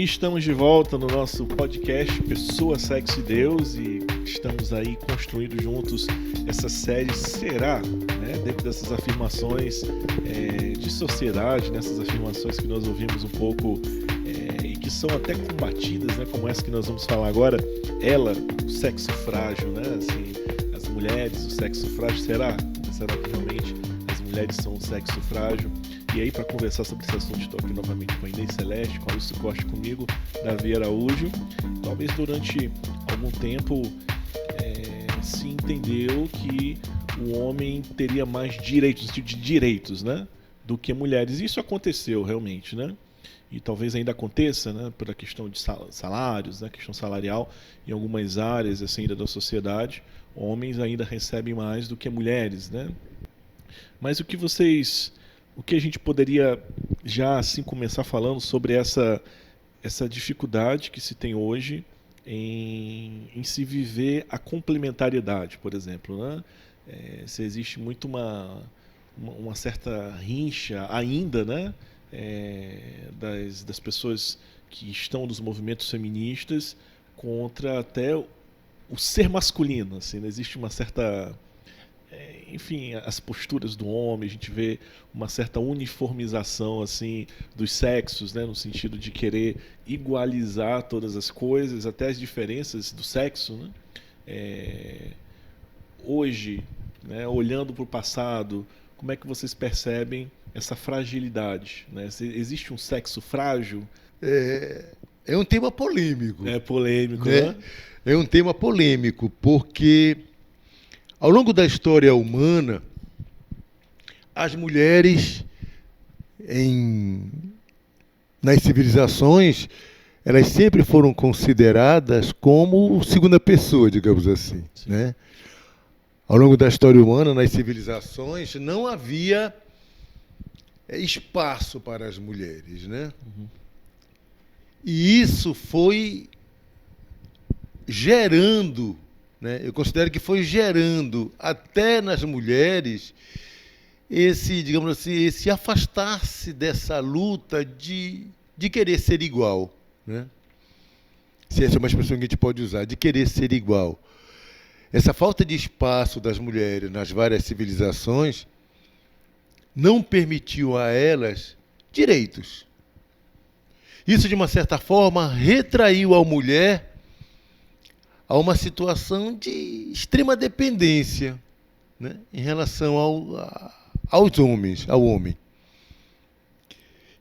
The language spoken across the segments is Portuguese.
estamos de volta no nosso podcast Pessoa, Sexo e Deus e estamos aí construindo juntos essa série Será? Né? Dentro dessas afirmações de sociedade, nessas afirmações que nós ouvimos um pouco e que são até combatidas, né? Como essa que nós vamos falar agora, ela, o sexo frágil, né? Assim, as mulheres, o sexo frágil, será? Será que realmente as mulheres são um sexo frágil? E aí, para conversar sobre esse assunto, estou aqui novamente com a Inês Celeste, com a Lúcio Costa comigo, Davi Araújo. Talvez durante algum tempo se entendeu que o homem teria mais direitos, no sentido de direitos, né, do que mulheres. Isso aconteceu realmente, né? E talvez ainda aconteça, né, pela questão de salários, né, questão salarial, em algumas áreas assim, ainda da sociedade, homens ainda recebem mais do que mulheres, né? Mas o que a gente poderia já assim começar falando sobre essa dificuldade que se tem hoje em se viver a complementariedade, por exemplo, né? Se existe muito uma certa rincha ainda, né? Das pessoas que estão nos movimentos feministas contra até o ser masculino, assim, né? Existe uma certa... enfim, as posturas do homem, a gente vê uma certa uniformização assim dos sexos, né, no sentido de querer igualizar todas as coisas, até as diferenças do sexo, né? Hoje, né, olhando para o passado, como é que vocês percebem essa fragilidade, né? Existe um sexo frágil? É um tema polêmico. É polêmico, né? Né? É um tema polêmico, porque ao longo da história humana, as mulheres nas civilizações, elas sempre foram consideradas como segunda pessoa, digamos assim. Né? Ao longo da história humana, nas civilizações, não havia espaço para as mulheres. Né? Uhum. E isso foi gerando... Eu considero que foi gerando até nas mulheres digamos assim, esse afastar-se dessa luta de querer ser igual. Né? Se essa é uma expressão que a gente pode usar, de querer ser igual. Essa falta de espaço das mulheres nas várias civilizações não permitiu a elas direitos. Isso, de uma certa forma, retraiu a mulher a uma situação de extrema dependência, né, em relação aos homens, ao homem.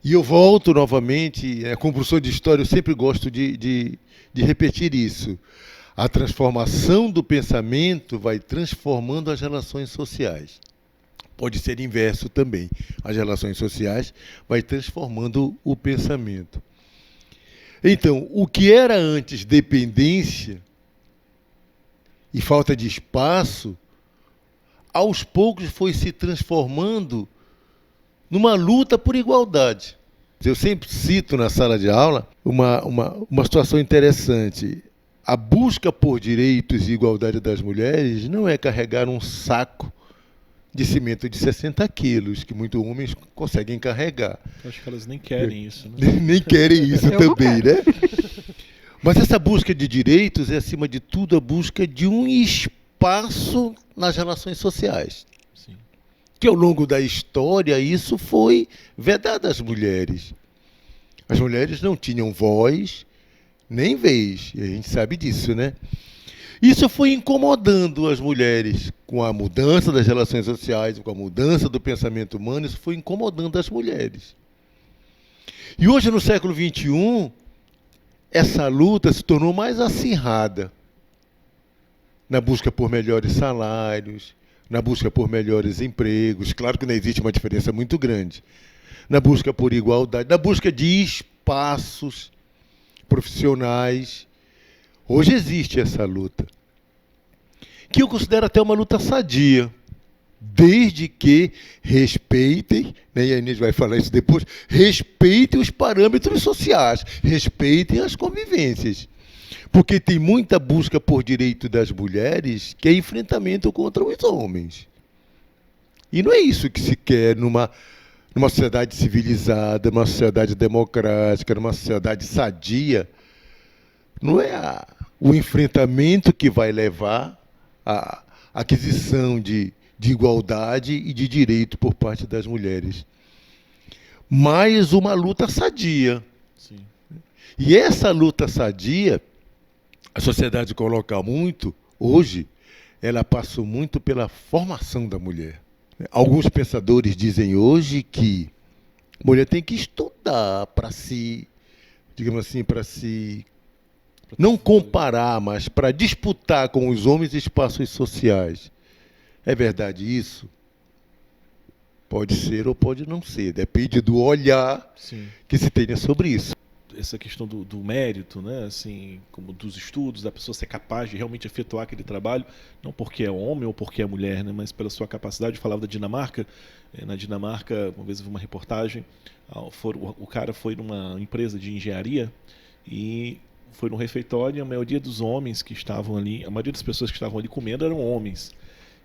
E eu volto novamente, como professor de história, eu sempre gosto de repetir isso. A transformação do pensamento vai transformando as relações sociais. Pode ser inverso também. As relações sociais vai transformando o pensamento. Então, o que era antes dependência e falta de espaço, aos poucos foi se transformando numa luta por igualdade. Eu sempre cito na sala de aula uma situação interessante. A busca por direitos e igualdade das mulheres não é carregar um saco de cimento de 60 quilos, que muitos homens conseguem carregar. Eu acho que elas nem querem isso, né? Nem querem isso também, né? Mas essa busca de direitos é, acima de tudo, a busca de um espaço nas relações sociais. Sim. Que ao longo da história isso foi vedado às mulheres. As mulheres não tinham voz, nem vez, e a gente sabe disso, né? Isso foi incomodando as mulheres. Com a mudança das relações sociais, com a mudança do pensamento humano, isso foi incomodando as mulheres. E hoje, no século XXI, essa luta se tornou mais acirrada na busca por melhores salários, na busca por melhores empregos. Claro que não existe uma diferença muito grande. Na busca por igualdade, na busca de espaços profissionais. Hoje existe essa luta, que eu considero até uma luta sadia, desde que respeitem, né, e a Inês vai falar isso depois, respeitem os parâmetros sociais, respeitem as convivências. Porque tem muita busca por direito das mulheres que é enfrentamento contra os homens. E não é isso que se quer numa sociedade civilizada, numa sociedade democrática, numa sociedade sadia, não é o enfrentamento que vai levar à aquisição de igualdade e de direito por parte das mulheres, mas uma luta sadia. Sim. E essa luta sadia, a sociedade coloca muito, hoje, ela passa muito pela formação da mulher. Alguns pensadores dizem hoje que a mulher tem que estudar para se, digamos assim, para se não comparar, mas para disputar com os homens espaços sociais. É verdade isso? Pode ser ou pode não ser, depende do olhar Sim. que se tenha sobre isso. Essa questão do mérito, né, assim, como dos estudos, da pessoa ser capaz de realmente efetuar aquele trabalho, não porque é homem ou porque é mulher, né, mas pela sua capacidade. Eu falava da Dinamarca. Na Dinamarca, uma vez eu vi uma reportagem, o cara foi numa empresa de engenharia e foi num refeitório, e a maioria dos homens que estavam ali, a maioria das pessoas que estavam ali comendo eram homens.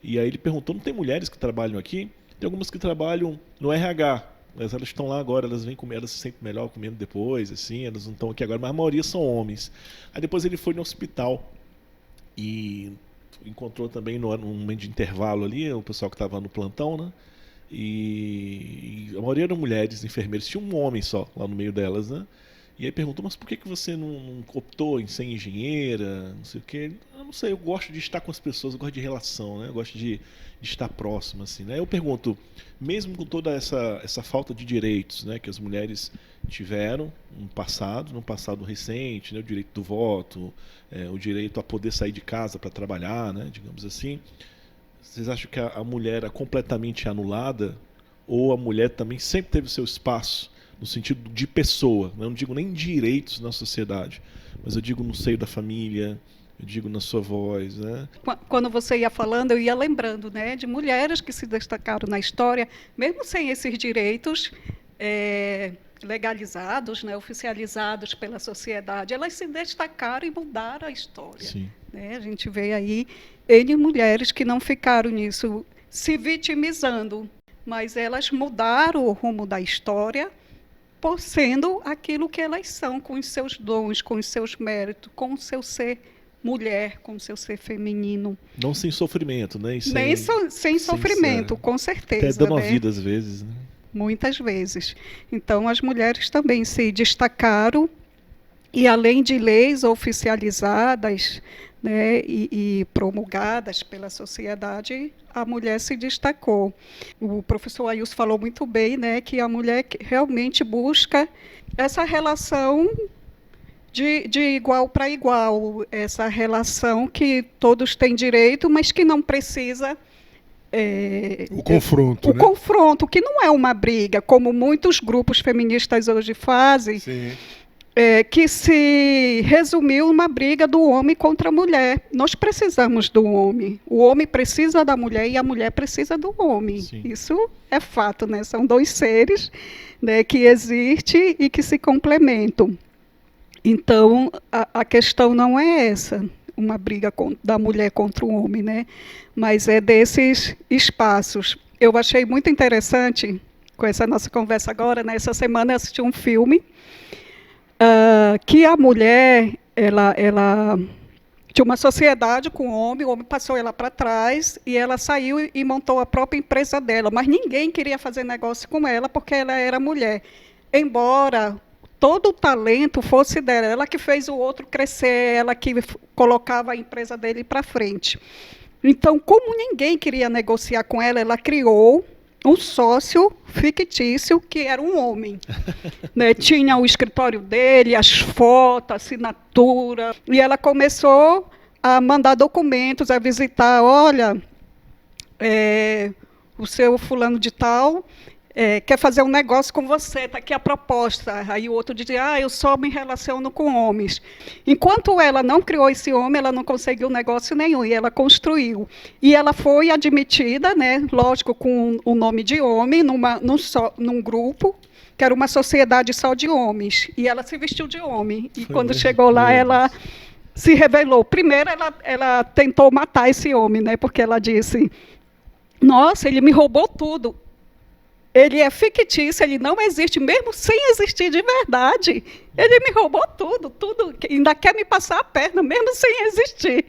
E aí ele perguntou: não tem mulheres que trabalham aqui? Tem algumas que trabalham no RH, mas elas estão lá agora, elas vêm comer, elas se sentem melhor comendo depois, assim, elas não estão aqui agora, mas a maioria são homens. Aí depois ele foi no hospital e encontrou também num momento de intervalo ali o pessoal que estava no plantão, né? E a maioria eram mulheres, enfermeiras, tinha um homem só lá no meio delas, né? E aí perguntou: mas por que você não optou em ser engenheira, não sei o quê? Eu não sei, eu gosto de estar com as pessoas, eu gosto de relação, né? Eu gosto de estar próximo, assim, né? Eu pergunto, mesmo com toda essa falta de direitos, né, que as mulheres tiveram no passado recente, né, o direito do voto, o direito a poder sair de casa para trabalhar, né, digamos assim, vocês acham que a mulher é completamente anulada, ou a mulher também sempre teve o seu espaço no sentido de pessoa? Eu não digo nem direitos na sociedade, mas eu digo no seio da família, eu digo na sua voz, né? Quando você ia falando, eu ia lembrando, né, de mulheres que se destacaram na história, mesmo sem esses direitos legalizados, né, oficializados pela sociedade, elas se destacaram e mudaram a história. Sim. Né? A gente vê aí N mulheres que não ficaram nisso se vitimizando, mas elas mudaram o rumo da história por sendo aquilo que elas são, com os seus dons, com os seus méritos, com o seu ser mulher, com o seu ser feminino. Não sem sofrimento, né? Sem sofrimento, com certeza. Até dando a né? vida às vezes, né? Muitas vezes. Então, as mulheres também se destacaram, e além de leis oficializadas, né, e promulgadas pela sociedade, a mulher se destacou. O professor Ailson falou muito bem, né, que a mulher realmente busca essa relação de igual para igual, essa relação que todos têm direito, mas que não precisa... o confronto, o confronto, que não é uma briga, como muitos grupos feministas hoje fazem, que se resumiu numa briga do homem contra a mulher. Nós precisamos do homem. O homem precisa da mulher e a mulher precisa do homem. Sim. Isso é fato, né? São dois seres, né, que existem e que se complementam. Então, a questão não é essa, uma briga da mulher contra o homem, né? Mas é desses espaços. Eu achei muito interessante, com essa nossa conversa agora, nessa semana eu assisti um filme, que a mulher, ela tinha uma sociedade com o homem passou ela para trás, e ela saiu e montou a própria empresa dela, mas ninguém queria fazer negócio com ela, porque ela era mulher. Embora todo o talento fosse dela, ela que fez o outro crescer, ela que colocava a empresa dele para frente. Então, como ninguém queria negociar com ela, ela criou um sócio fictício, que era um homem. Né? Tinha o escritório dele, as fotos, a assinatura, e ela começou a mandar documentos, a visitar, olha, o seu fulano de tal quer fazer um negócio com você, está aqui a proposta. Aí o outro dizia, eu só me relaciono com homens. Enquanto ela não criou esse homem, ela não conseguiu negócio nenhum, e ela construiu. E ela foi admitida, né, lógico, com o nome de homem, num grupo, que era uma sociedade só de homens. E ela se vestiu de homem. E quando chegou lá, ela se revelou. Primeiro, ela tentou matar esse homem, né, porque ela disse, nossa, ele me roubou tudo. Ele é fictício, ele não existe, mesmo sem existir de verdade. Ele me roubou tudo, ainda quer me passar a perna, mesmo sem existir.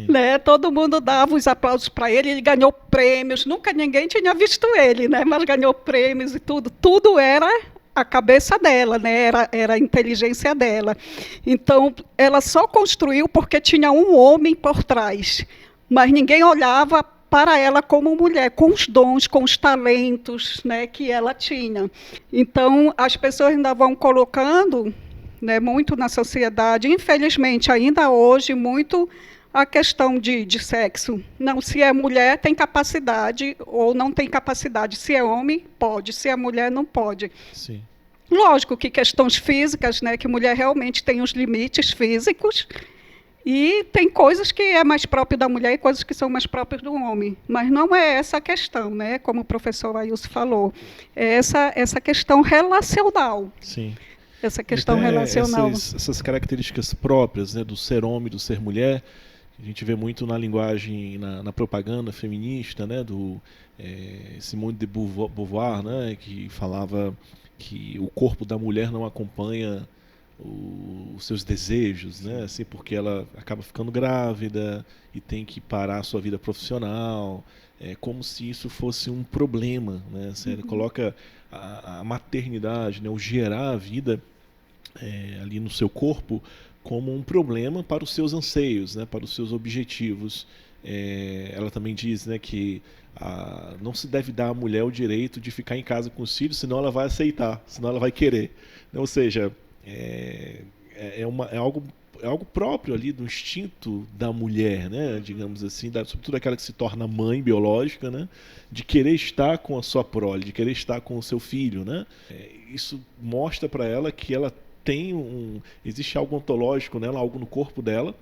Né? Todo mundo dava os aplausos para ele, ele ganhou prêmios, nunca ninguém tinha visto ele, né? Mas ganhou prêmios e tudo. Tudo era a cabeça dela, né? Era a inteligência dela. Então, ela só construiu porque tinha um homem por trás, mas ninguém olhava para ela como mulher, com os dons, com os talentos, né, que ela tinha. Então, as pessoas ainda vão colocando, né, muito na sociedade, infelizmente, ainda hoje, muito a questão de sexo. Não, se é mulher, tem capacidade, ou não tem capacidade. Se é homem, pode. Se é mulher, não pode. Sim. Lógico que questões físicas, né, que mulher realmente tem os limites físicos, e tem coisas que é mais próprio da mulher e coisas que são mais próprias do homem. Mas não é essa a questão, né? Como o professor Ailson falou. É essa questão relacional. Sim. Essa questão relacional. Essas características próprias, né, do ser homem, do ser mulher, a gente vê muito na linguagem, na propaganda feminista, né, do Simone de Beauvoir, né, que falava que o corpo da mulher não acompanha os seus desejos, né? Assim, porque ela acaba ficando grávida e tem que parar a sua vida profissional, como se isso fosse um problema, né? Assim, ela coloca a maternidade, né? O gerar a vida ali no seu corpo como um problema para os seus anseios, né? Para os seus objetivos. Ela também diz, né, que não se deve dar à mulher o direito de ficar em casa com os filhos, senão ela vai aceitar, senão ela vai querer. Ou seja, é algo próprio ali do instinto da mulher, né? Digamos assim, sobretudo aquela que se torna mãe biológica, né? De querer estar com a sua prole, de querer estar com o seu filho, né? Isso mostra para ela que ela tem existe algo ontológico nela, algo no corpo dela,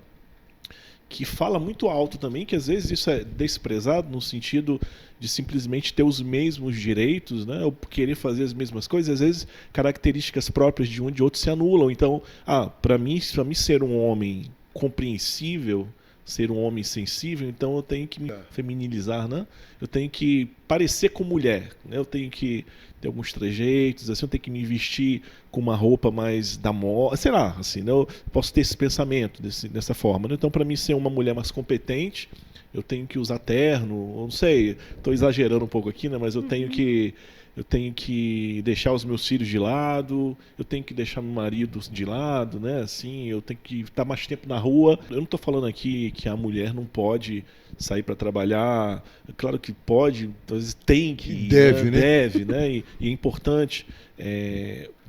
que fala muito alto também, que às vezes isso é desprezado no sentido de simplesmente ter os mesmos direitos, né, ou querer fazer as mesmas coisas. Às vezes características próprias de um e de outro se anulam. Então, para mim ser um homem compreensível, ser um homem sensível, então eu tenho que me feminilizar, né? Eu tenho que parecer com mulher, né? Eu tenho que ter alguns trejeitos, assim, eu tenho que me vestir com uma roupa mais da moda, sei lá, assim, né? Eu posso ter esse pensamento dessa forma, né? Então, para mim ser uma mulher mais competente, eu tenho que usar terno, eu não sei, estou exagerando um pouco aqui, né? Mas eu tenho que deixar os meus filhos de lado, eu tenho que deixar meu marido de lado, né? Assim, eu tenho que estar mais tempo na rua. Eu não estou falando aqui que a mulher não pode sair para trabalhar. Claro que pode, às vezes tem que, deve, né? Deve, né? E é importante.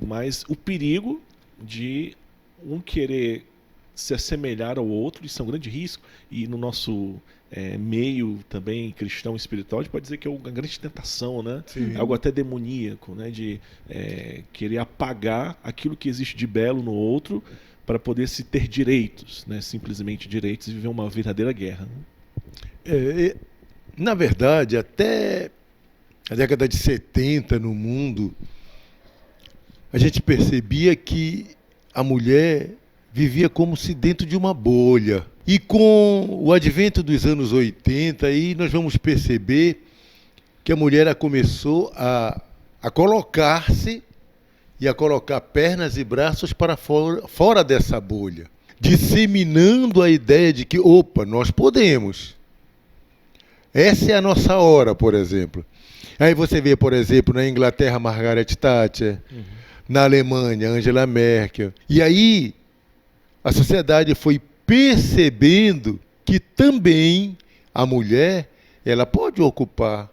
Mas o perigo de um querer se assemelhar ao outro, isso é um grande risco. E no nosso meio também cristão espiritual, a gente pode dizer que é uma grande tentação, né? Algo até demoníaco, né? De querer apagar aquilo que existe de belo no outro para poder se ter direitos, né? Simplesmente direitos, e viver uma verdadeira guerra, né? Na verdade, até a década de 70 no mundo, a gente percebia que a mulher vivia como se dentro de uma bolha. E com o advento dos anos 80, aí nós vamos perceber que a mulher começou a colocar-se e a colocar pernas e braços para fora dessa bolha, disseminando a ideia de que, nós podemos. Essa é a nossa hora, por exemplo. Aí você vê, por exemplo, na Inglaterra, Margaret Thatcher, na Alemanha, Angela Merkel. E aí a sociedade foi percebendo que também a mulher ela pode ocupar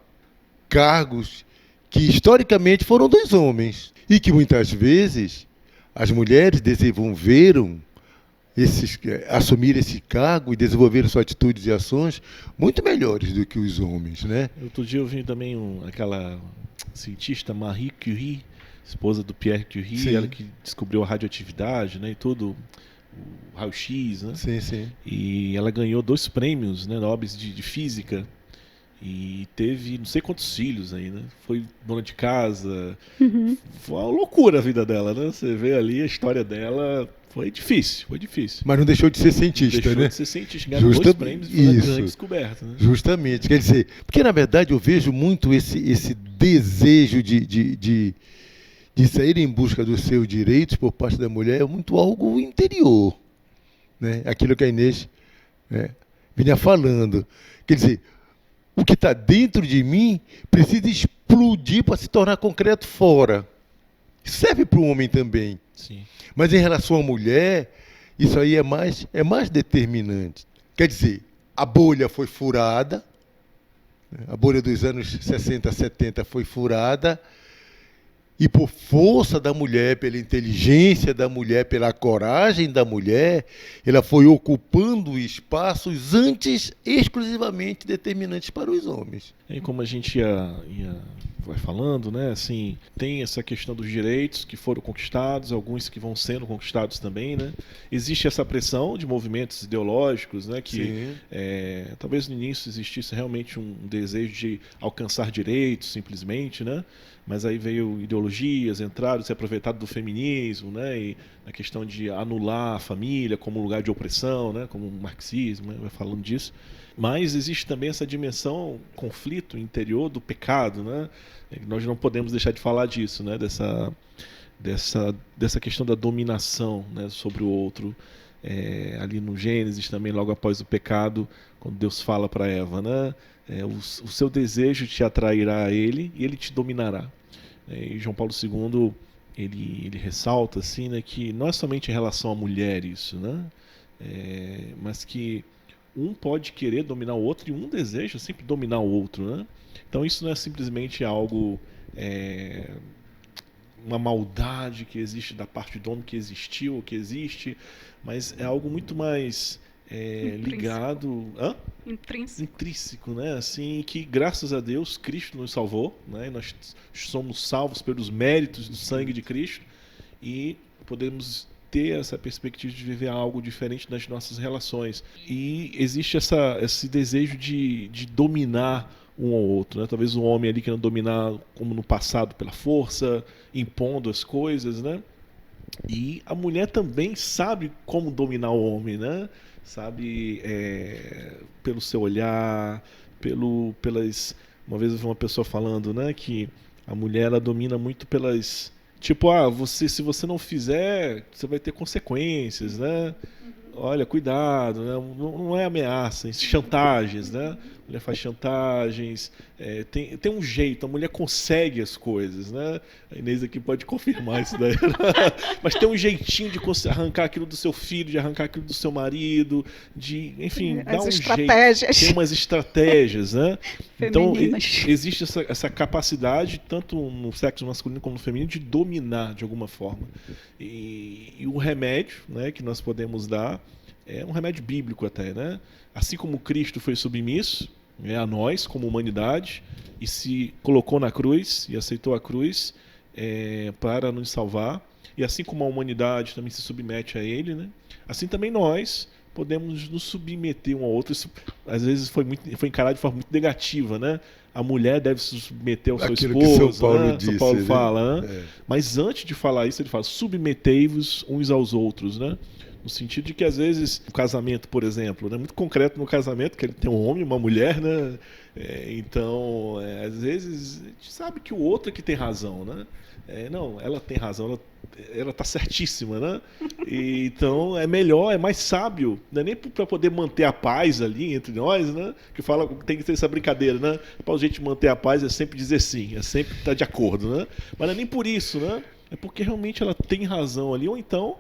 cargos que historicamente foram dos homens e que muitas vezes as mulheres desenvolveram assumir esse cargo e desenvolver suas atitudes e ações muito melhores do que os homens, né? Outro dia eu vi também aquela cientista Marie Curie, esposa do Pierre Curie, Sim. ela que descobriu a radioatividade, né, e todo o raio-x, né? Sim. E ela ganhou 2 prêmios, né, Nobel de física, e teve não sei quantos filhos aí, né? Foi dona de casa. Foi uma loucura a vida dela, né? Você vê ali a história dela. Foi difícil. Mas não deixou de ser cientista, deixou né? De ser cientista, ganhou 2 prêmios e foi uma grande descoberta, né? Justamente, quer dizer, porque na verdade eu vejo muito esse desejo de sair em busca dos seus direitos por parte da mulher é muito algo interior, né? Aquilo que a Inês, né, vinha falando. Quer dizer, o que está dentro de mim precisa explodir para se tornar concreto fora. Serve para o homem também. Sim. Mas em relação à mulher, isso aí é mais determinante. Quer dizer, a bolha foi furada, a bolha dos anos 60, 70 foi furada, e por força da mulher, pela inteligência da mulher, pela coragem da mulher, ela foi ocupando espaços antes exclusivamente determinantes para os homens. E como a gente vai falando, né, assim, tem essa questão dos direitos que foram conquistados, alguns que vão sendo conquistados também, né? Existe essa pressão de movimentos ideológicos, né, que talvez no início existisse realmente um desejo de alcançar direitos, simplesmente, né? Mas aí veio ideologias, entraram, se aproveitaram do feminismo, né, e a questão de anular a família como lugar de opressão, né, como o marxismo, né, vai falando disso. Mas existe também essa dimensão, conflito interior do pecado, né? Nós não podemos deixar de falar disso, né, dessa questão da dominação, né, sobre o outro. Ali no Gênesis também, logo após o pecado, quando Deus fala para Eva, né, o seu desejo te atrairá a ele e ele te dominará. E João Paulo II ele ressalta assim, né, que não é somente em relação à mulher isso, né, mas que um pode querer dominar o outro e um deseja sempre dominar o outro, né? Então isso não é simplesmente algo, uma maldade que existe da parte do homem, que existiu ou que existe, mas é algo muito mais ligado... Intrínseco, né? Assim, que graças a Deus Cristo nos salvou, né? Nós somos salvos pelos méritos do sangue de Cristo e podemos ter essa perspectiva de viver algo diferente nas nossas relações. E existe esse desejo de dominar um ao outro, né? Talvez o homem ali querendo dominar, como no passado, pela força, impondo as coisas, né? E a mulher também sabe como dominar o homem, né? Sabe, pelo seu olhar, pelas... Uma vez eu vi uma pessoa falando, né, que a mulher ela domina muito pelas... Tipo, se você não fizer, você vai ter consequências, né? Olha, cuidado, né? Não é ameaça, chantagens, né? A mulher faz chantagens, tem um jeito, a mulher consegue as coisas, né? A Inês aqui pode confirmar isso daí. Mas tem um jeitinho de arrancar aquilo do seu filho, de arrancar aquilo do seu marido, de, enfim, dar um jeito. Tem umas estratégias, né? Então, existe essa capacidade, tanto no sexo masculino como no feminino, de dominar de alguma forma. E o remédio, né, que nós podemos dar é um remédio bíblico até, né? Assim como Cristo foi submisso, né, a nós, como humanidade, e se colocou na cruz, e aceitou a cruz para nos salvar, e assim como a humanidade também se submete a Ele, né, assim também nós podemos nos submeter um ao outro. Isso, às vezes, foi encarado de forma muito negativa, né? A mulher deve se submeter ao seu esposo, São Paulo, né? disse, São Paulo fala, né? Mas antes de falar isso, ele fala, submetei-vos uns aos outros, né? No sentido de que, às vezes, o casamento, por exemplo, né? Muito concreto no casamento, que ele tem um homem e uma mulher, né? Então, às vezes, a gente sabe que o outro é que tem razão, né? Não, ela tem razão, ela está certíssima, né? Então, é melhor, é mais sábio, não é nem para poder manter a paz ali entre nós, né? Que fala, tem que ter essa brincadeira, né? Para a gente manter a paz é sempre dizer sim, é sempre estar de acordo, né? Mas não é nem por isso, né? É porque realmente ela tem razão ali, ou então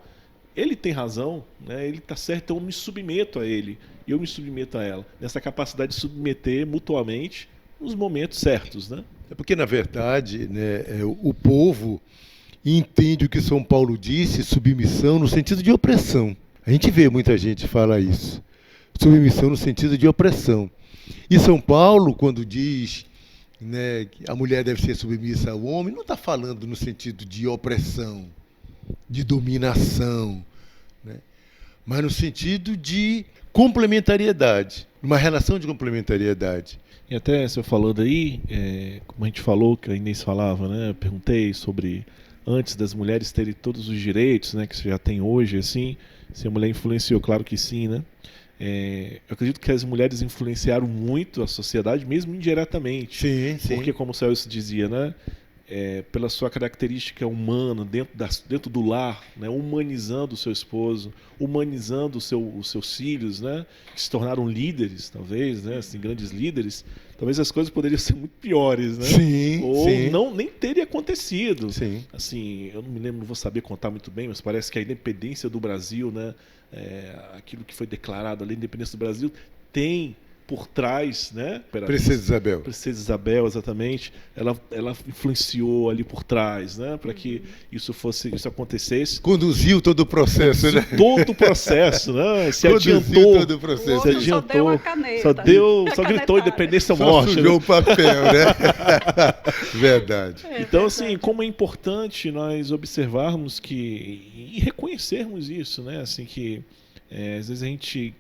ele tem razão, né? Ele está certo, então eu me submeto a ele, e eu me submeto a ela, nessa capacidade de submeter mutuamente nos momentos certos, né? É porque, na verdade, né, o povo entende o que São Paulo disse, submissão, no sentido de opressão. A gente vê muita gente falar isso. Submissão no sentido de opressão. E São Paulo, quando diz, né, que a mulher deve ser submissa ao homem, não está falando no sentido de opressão, de dominação, né, mas no sentido de complementariedade, uma relação de complementariedade. E até você falando aí, como a gente falou, que a Inês falava, né? Eu perguntei sobre antes das mulheres terem todos os direitos, né, que você já tem hoje, assim, se a mulher influenciou, claro que sim, né? Eu acredito que as mulheres influenciaram muito a sociedade, mesmo indiretamente. Sim, sim. Porque, como o Celso dizia, né, pela sua característica humana dentro do lar, né, humanizando o seu esposo, humanizando os seus filhos, né, que se tornaram líderes, talvez, né, assim, grandes líderes, talvez as coisas poderiam ser muito piores, né? Sim, ou sim. nem teria acontecido. Sim. Assim, eu não me lembro, não vou saber contar muito bem, mas parece que a independência do Brasil, né, aquilo que foi declarado ali, a independência do Brasil, tem por trás, né? Princesa Isabel. Princesa Isabel, exatamente. Ela influenciou ali por trás, né? Para que isso acontecesse. Conduziu todo o processo, né? Todo o processo, né? Se Conduziu adiantou. todo o processo. O outro só deu a caneta. Só gritou independência ou Só morte. sujou Né? o papel, né? Verdade. Então, assim, como é importante nós observarmos e reconhecermos isso, né? Assim, que às vezes a gente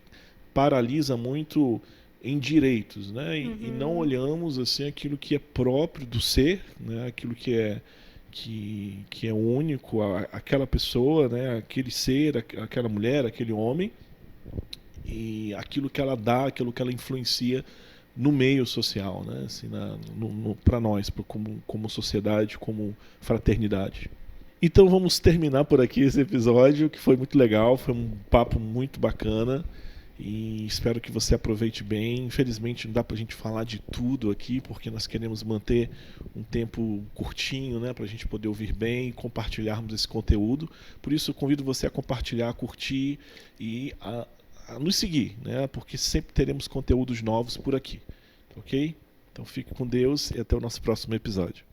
paralisa muito em direitos, né? E não olhamos assim aquilo que é próprio do ser, né? Aquilo que é único, aquela pessoa, né? Aquele ser, aquela mulher, aquele homem, e aquilo que ela dá, aquilo que ela influencia no meio social, né? Assim, para nós, como sociedade, como fraternidade. Então vamos terminar por aqui esse episódio, que foi muito legal, foi um papo muito bacana. E espero que você aproveite bem. Infelizmente não dá para a gente falar de tudo aqui, porque nós queremos manter um tempo curtinho, né, para a gente poder ouvir bem e compartilharmos esse conteúdo. Por isso eu convido você a compartilhar, a curtir e a nos seguir, né, porque sempre teremos conteúdos novos por aqui. Ok? Então fique com Deus e até o nosso próximo episódio.